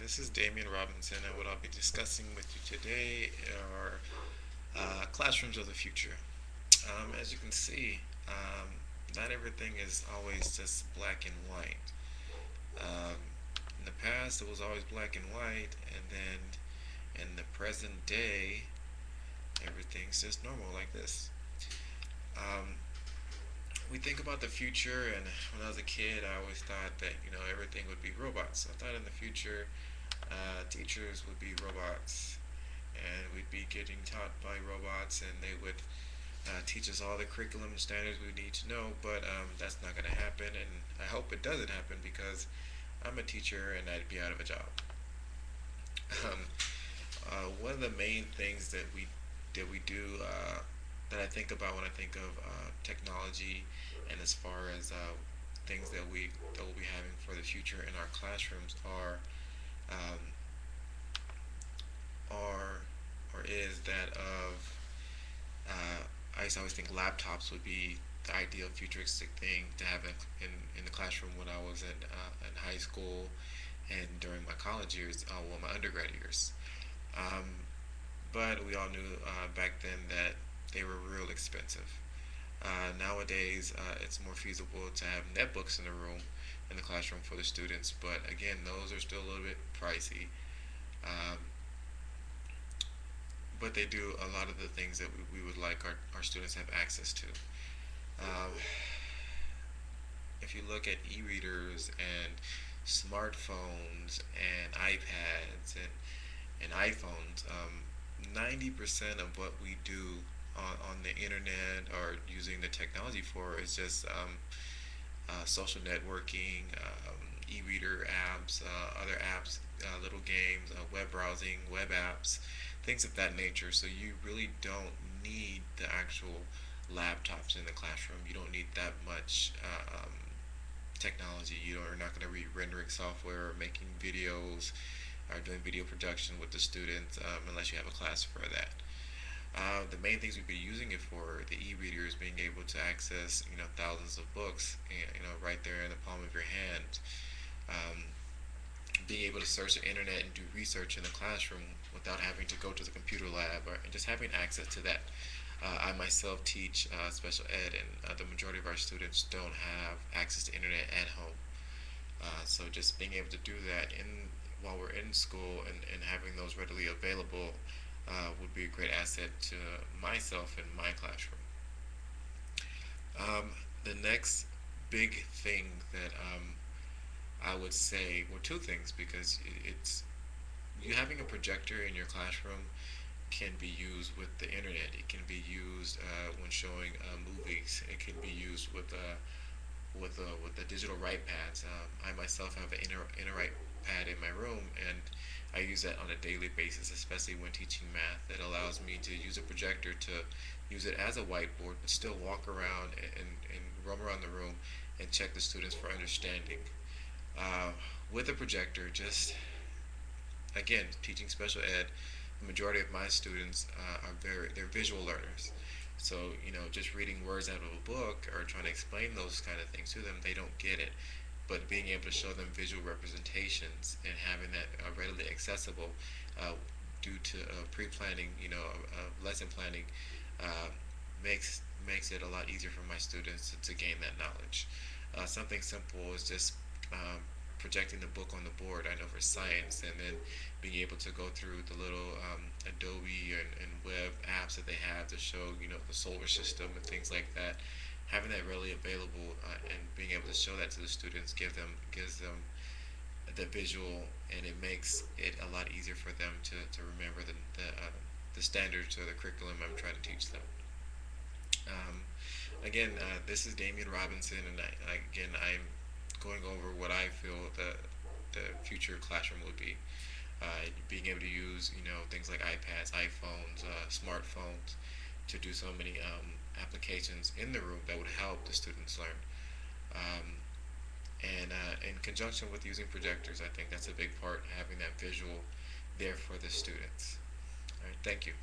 This is Damian Robinson, and what I'll be discussing with you today are classrooms of the future. As you can see, not everything is always just black and white. Um, in the past, it was always black and white, and then in the present day, everything's just normal like this. Um, we think about the future, and when I was a kid, I always thought that everything would be robots. I thought in the future, teachers would be robots, and we'd be getting taught by robots, and they would teach us all the curriculum standards we need to know. But that's not going to happen, and I hope it doesn't happen because I'm a teacher and I'd be out of a job. Um, One of the main things that we do that I think about when I think of technology, and as far as things that we'll be having for the future in our classrooms um, are or is that of I used to always think laptops would be the ideal futuristic thing to have in the classroom when I was in high school and during my college years, well, my undergrad years. Um, but we all knew back then that they were real expensive. Nowadays, it's more feasible to have netbooks in the room, in the classroom for the students, but again, those are still a little bit pricey. Um, but they do a lot of the things that we would like our students have access to. Um, if you look at e-readers and smartphones and iPads and iPhones, 90% of what we do on the internet or using the technology for is just social networking, e-reader apps, other apps, little games, web browsing, web apps, things of that nature. So you really don't need the actual laptops in the classroom. You don't need that much technology. You're not going to be rendering software or making videos or doing video production with the students unless you have a class for that. The main things we'd be using it for, the e-readers, being able to access thousands of books right there in the palm of your hand. Um, Being able to search the internet and do research in the classroom without having to go to the computer lab and just having access to that. I myself teach special ed, and the majority of our students don't have access to internet at home. So just being able to do that while we're in school and having those readily available would be a great asset to myself and my classroom. The next big thing that I would say, well, two things, because it's you having a projector in your classroom can be used with the internet. It can be used when showing movies. It can be used with the digital write pads. I myself have an inner write pad in my room, and I use that on a daily basis, especially when teaching math. It allows me to use a projector to use it as a whiteboard, but still walk around and roam around the room and check the students for understanding. Uh, with a projector, just again, teaching special ed, the majority of my students they're visual learners. So just reading words out of a book or trying to explain those kind of things to them, they don't get it. But being able to show them visual representations and having that readily accessible due to pre-planning, lesson planning, uh, makes it a lot easier for my students to gain that knowledge. Something simple is just projecting the book on the board. I know for science, and then being able to go through the little Adobe and web apps that they have to show the solar system and things like that. Having that readily available and being able to show that to the students gives them the visual, and it makes it a lot easier for them to remember the standards or the curriculum I'm trying to teach them. Um, Again, this is Damian Robinson, and again, I'm going over what I feel the future classroom would be. Being able to use things like iPads, iPhones, smartphones to do so many applications in the room that would help the students learn. Um, and in conjunction with using projectors, I think that's a big part, having that visual there for the students. All right, thank you.